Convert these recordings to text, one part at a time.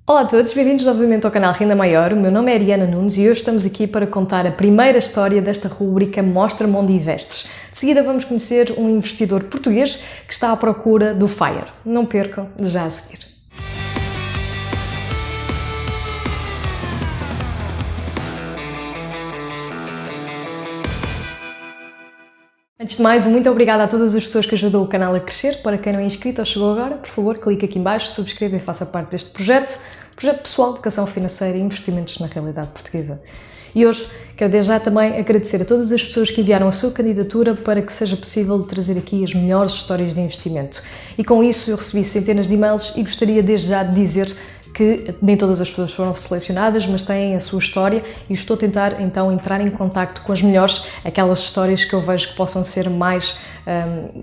Olá a todos, bem-vindos novamente ao canal Renda Maior. O meu nome é Ariana Nunes e hoje estamos aqui para contar a primeira história desta rúbrica Mostra-me onde investes. De seguida vamos conhecer um investidor português que está à procura do FIRE. Não percam, já a seguir. Antes de mais, muito obrigada a todas as pessoas que ajudam o canal a crescer. Para quem não é inscrito ou chegou agora, por favor, clique aqui em baixo, subscreva e faça parte deste projeto pessoal de educação financeira e investimentos na realidade portuguesa. E hoje quero desde já também agradecer a todas as pessoas que enviaram a sua candidatura para que seja possível trazer aqui as melhores histórias de investimento. E com isso eu recebi centenas de e-mails e gostaria desde já de dizer que nem todas as pessoas foram selecionadas, mas têm a sua história e estou a tentar então entrar em contacto com as melhores, aquelas histórias que eu vejo que possam ser mais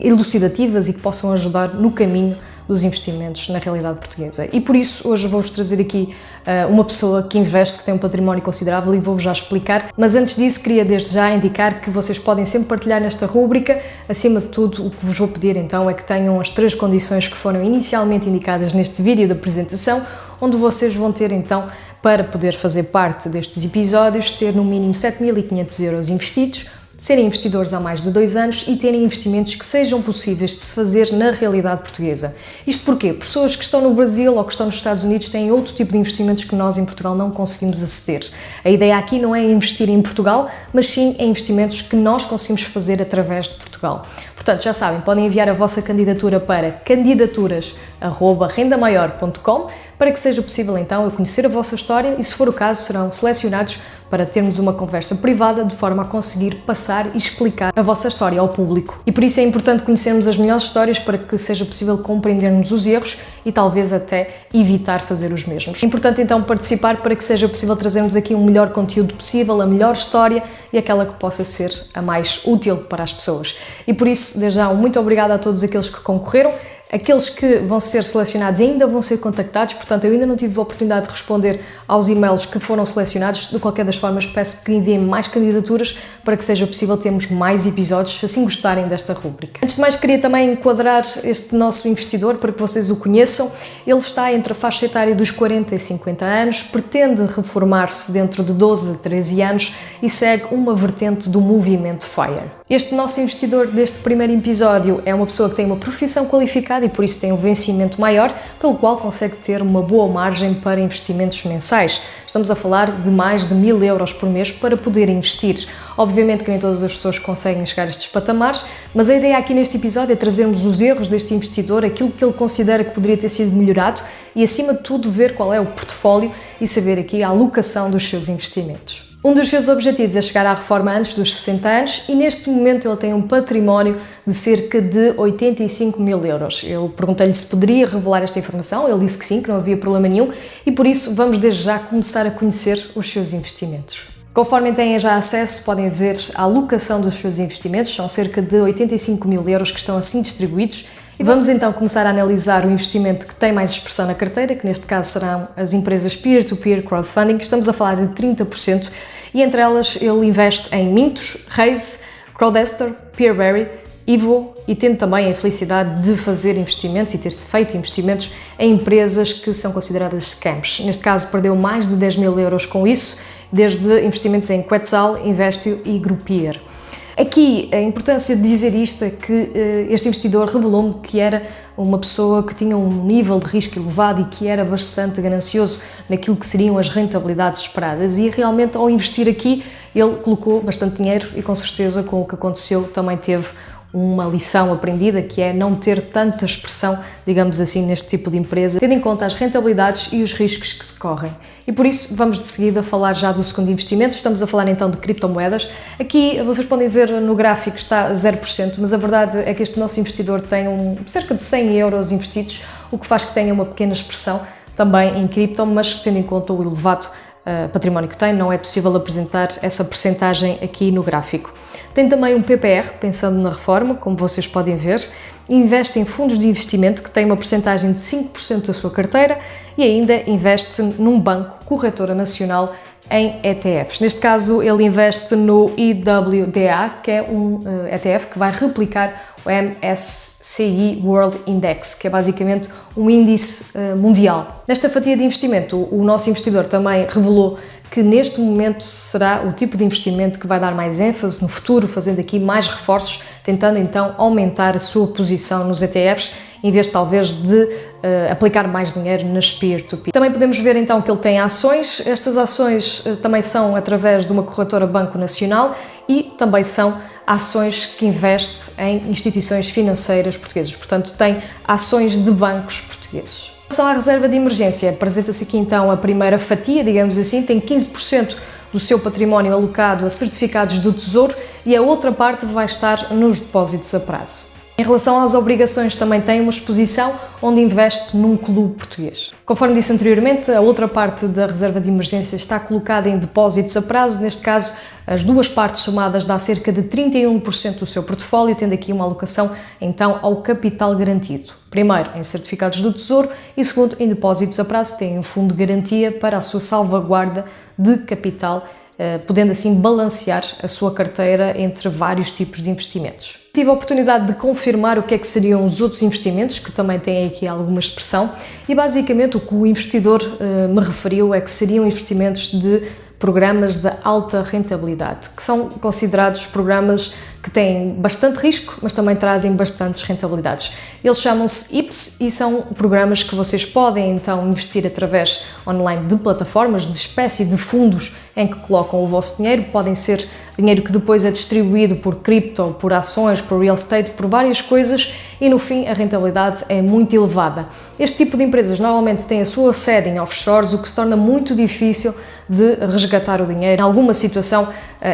elucidativas e que possam ajudar no caminho dos investimentos na realidade portuguesa. E por isso hoje vou-vos trazer aqui uma pessoa que investe, que tem um património considerável e vou-vos já explicar. Mas antes disso queria desde já indicar que vocês podem sempre partilhar nesta rúbrica. Acima de tudo, o que vos vou pedir então é que tenham as 3 condições que foram inicialmente indicadas neste vídeo da apresentação, onde vocês vão ter então, para poder fazer parte destes episódios, ter no mínimo 7.500 euros investidos, serem investidores há mais de 2 anos e terem investimentos que sejam possíveis de se fazer na realidade portuguesa. Isto porquê? Pessoas que estão no Brasil ou que estão nos Estados Unidos têm outro tipo de investimentos que nós em Portugal não conseguimos aceder. A ideia aqui não é investir em Portugal, mas sim em investimentos que nós conseguimos fazer através de Portugal. Portanto, já sabem, podem enviar a vossa candidatura para candidaturas@rendamaior.com para que seja possível então eu conhecer a vossa história e, se for o caso, serão selecionados para termos uma conversa privada de forma a conseguir passar e explicar a vossa história ao público. E por isso é importante conhecermos as melhores histórias para que seja possível compreendermos os erros e talvez até evitar fazer os mesmos. É importante então participar para que seja possível trazermos aqui um melhor conteúdo possível, a melhor história e aquela que possa ser a mais útil para as pessoas. E por isso, desde já, muito obrigada a todos aqueles que concorreram. Aqueles que vão ser selecionados ainda vão ser contactados, portanto eu ainda não tive a oportunidade de responder aos e-mails que foram selecionados. De qualquer das formas, peço que enviem mais candidaturas para que seja possível termos mais episódios, se assim gostarem desta rúbrica. Antes de mais, queria também enquadrar este nosso investidor para que vocês o conheçam. Ele está entre a faixa etária dos 40 e 50 anos, pretende reformar-se dentro de 12 a 13 anos e segue uma vertente do movimento FIRE. Este nosso investidor deste primeiro episódio é uma pessoa que tem uma profissão qualificada e por isso tem um vencimento maior, pelo qual consegue ter uma boa margem para investimentos mensais. Estamos a falar de mais de 1.000 euros por mês para poder investir. Obviamente que nem todas as pessoas conseguem chegar a estes patamares, mas a ideia aqui neste episódio é trazermos os erros deste investidor, aquilo que ele considera que poderia ter sido melhorado e, acima de tudo, ver qual é o portfólio e saber aqui a alocação dos seus investimentos. Um dos seus objetivos é chegar à reforma antes dos 60 anos e neste momento ele tem um património de cerca de 85.000 euros. Eu perguntei-lhe se poderia revelar esta informação, ele disse que sim, que não havia problema nenhum e por isso vamos desde já começar a conhecer os seus investimentos. Conforme têm já acesso, podem ver a alocação dos seus investimentos, são cerca de 85.000 euros que estão assim distribuídos. E vamos então começar a analisar o investimento que tem mais expressão na carteira, que neste caso serão as empresas peer-to-peer crowdfunding, estamos a falar de 30%, e entre elas ele investe em Mintos, Raise, Crowdester, Peerberry, Evo e tendo também a felicidade de fazer investimentos e ter feito investimentos em empresas que são consideradas scams. Neste caso perdeu mais de 10.000 euros com isso, desde investimentos em Quetzal, Investio e Groupier. Aqui a importância de dizer isto é que este investidor revelou-me que era uma pessoa que tinha um nível de risco elevado e que era bastante ganancioso naquilo que seriam as rentabilidades esperadas e realmente ao investir aqui ele colocou bastante dinheiro e com certeza com o que aconteceu também teve uma lição aprendida, que é não ter tanta expressão, digamos assim, neste tipo de empresa, tendo em conta as rentabilidades e os riscos que se correm. E por isso vamos de seguida falar já do segundo investimento, estamos a falar então de criptomoedas. Aqui vocês podem ver no gráfico está 0%, mas a verdade é que este nosso investidor tem cerca de 100 euros investidos, o que faz que tenha uma pequena expressão também em cripto, mas tendo em conta o elevado património que tem, não é possível apresentar essa percentagem aqui no gráfico. Tem também um PPR, pensando na reforma, como vocês podem ver, investe em fundos de investimento que têm uma percentagem de 5% da sua carteira e ainda investe num banco, corretora nacional, em ETFs. Neste caso, ele investe no IWDA, que é um ETF que vai replicar o MSCI World Index, que é basicamente um índice mundial. Nesta fatia de investimento, o nosso investidor também revelou que neste momento será o tipo de investimento que vai dar mais ênfase no futuro, fazendo aqui mais reforços, tentando então aumentar a sua posição nos ETFs, em vez talvez de aplicar mais dinheiro nas peer-to-peer. Também podemos ver então que ele tem ações. Estas ações também são através de uma corretora Banco Nacional e também são ações que investe em instituições financeiras portuguesas, portanto tem ações de bancos portugueses. Em relação à reserva de emergência, apresenta-se aqui então a primeira fatia, digamos assim, tem 15% do seu património alocado a certificados do Tesouro e a outra parte vai estar nos depósitos a prazo. Em relação às obrigações, também tem uma exposição onde investe num clube português. Conforme disse anteriormente, a outra parte da reserva de emergência está colocada em depósitos a prazo, neste caso as duas partes somadas dá cerca de 31% do seu portfólio, tendo aqui uma alocação então ao capital garantido. Primeiro em certificados do Tesouro e segundo em depósitos a prazo, tem um fundo de garantia para a sua salvaguarda de capital, podendo assim balancear a sua carteira entre vários tipos de investimentos. Tive a oportunidade de confirmar o que é que seriam os outros investimentos, que também têm aqui alguma expressão, e basicamente o que o investidor me referiu é que seriam investimentos de programas de alta rentabilidade, que são considerados programas que têm bastante risco, mas também trazem bastantes rentabilidades. Eles chamam-se IPS e são programas que vocês podem então investir através online de plataformas, de espécie de fundos em que colocam o vosso dinheiro. Podem ser dinheiro que depois é distribuído por cripto, por ações, por real estate, por várias coisas e no fim a rentabilidade é muito elevada. Este tipo de empresas normalmente tem a sua sede em offshores, o que se torna muito difícil de resgatar o dinheiro em alguma situação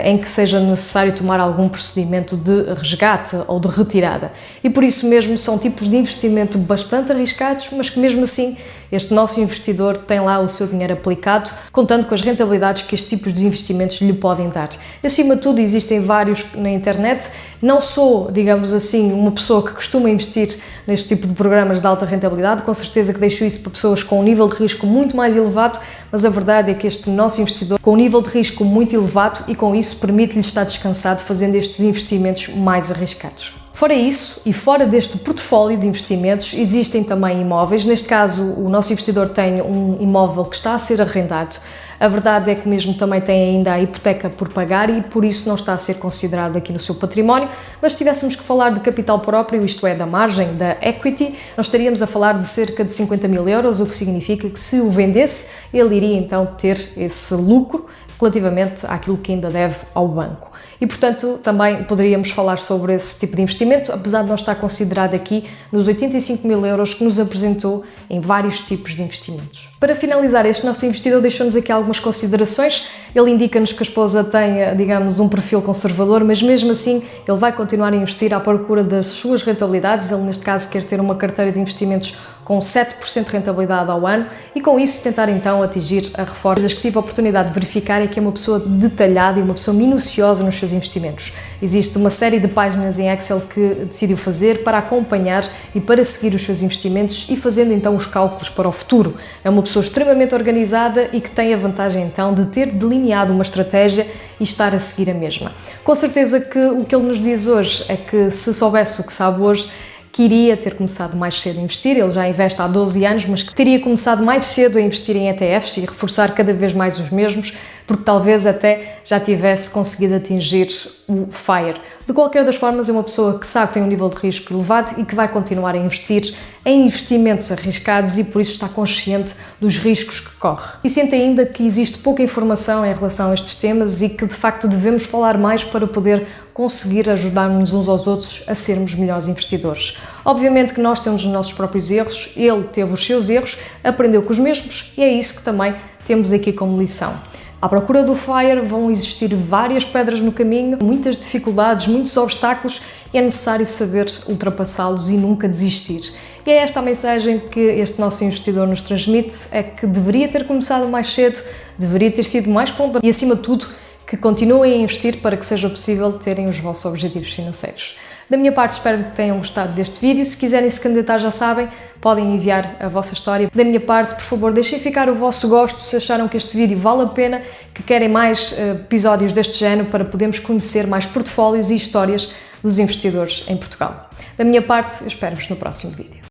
em que seja necessário tomar algum procedimento de resgate ou de retirada. E por isso mesmo são tipos de investimento bastante arriscados, mas que mesmo assim este nosso investidor tem lá o seu dinheiro aplicado, contando com as rentabilidades que estes tipos de investimentos lhe podem dar. Acima de tudo, existem vários na internet. Não sou, digamos assim, uma pessoa que costuma investir neste tipo de programas de alta rentabilidade, com certeza que deixo isso para pessoas com um nível de risco muito mais elevado, mas a verdade é que este nosso investidor, com um nível de risco muito elevado e com isso permite-lhe estar descansado fazendo estes investimentos mais arriscados. Fora isso, e fora deste portfólio de investimentos, existem também imóveis. Neste caso, o nosso investidor tem um imóvel que está a ser arrendado. A verdade é que mesmo também tem ainda a hipoteca por pagar e por isso não está a ser considerado aqui no seu património, mas se tivéssemos que falar de capital próprio, isto é, da margem, da equity, nós estaríamos a falar de cerca de 50 mil euros, o que significa que se o vendesse, ele iria então ter esse lucro relativamente àquilo que ainda deve ao banco. E, portanto, também poderíamos falar sobre esse tipo de investimento, apesar de não estar considerado aqui nos 85 mil euros que nos apresentou em vários tipos de investimentos. Para finalizar, este nosso investidor deixou-nos aqui algumas considerações. Ele indica-nos que a esposa tem, digamos, um perfil conservador, mas mesmo assim ele vai continuar a investir à procura das suas rentabilidades. Ele, neste caso, quer ter uma carteira de investimentos com 7% de rentabilidade ao ano e com isso tentar então atingir a reforma. Coisas que tive a oportunidade de verificar é que é uma pessoa detalhada e uma pessoa minuciosa nos seus investimentos. Existe uma série de páginas em Excel que decidiu fazer para acompanhar e para seguir os seus investimentos e fazendo então os cálculos para o futuro. É uma pessoa extremamente organizada e que tem a vantagem então de ter delineado uma estratégia e estar a seguir a mesma. Com certeza que o que ele nos diz hoje é que se soubesse o que sabe hoje, que iria ter começado mais cedo a investir. Ele já investe há 12 anos, mas que teria começado mais cedo a investir em ETFs e reforçar cada vez mais os mesmos, porque talvez até já tivesse conseguido atingir o FIRE. De qualquer das formas, é uma pessoa que sabe que tem um nível de risco elevado e que vai continuar a investir em investimentos arriscados e por isso está consciente dos riscos que corre. E sente ainda que existe pouca informação em relação a estes temas e que de facto devemos falar mais para poder conseguir ajudar-nos uns aos outros a sermos melhores investidores. Obviamente que nós temos os nossos próprios erros, ele teve os seus erros, aprendeu com os mesmos e é isso que também temos aqui como lição. À procura do FIRE vão existir várias pedras no caminho, muitas dificuldades, muitos obstáculos e é necessário saber ultrapassá-los e nunca desistir. E é esta a mensagem que este nosso investidor nos transmite, é que deveria ter começado mais cedo, deveria ter sido mais ponderado e acima de tudo que continuem a investir para que seja possível terem os vossos objetivos financeiros. Da minha parte, espero que tenham gostado deste vídeo. Se quiserem se candidatar, já sabem, podem enviar a vossa história. Da minha parte, por favor, deixem ficar o vosso gosto se acharam que este vídeo vale a pena, que querem mais episódios deste género para podermos conhecer mais portfólios e histórias dos investidores em Portugal. Da minha parte, eu espero-vos no próximo vídeo.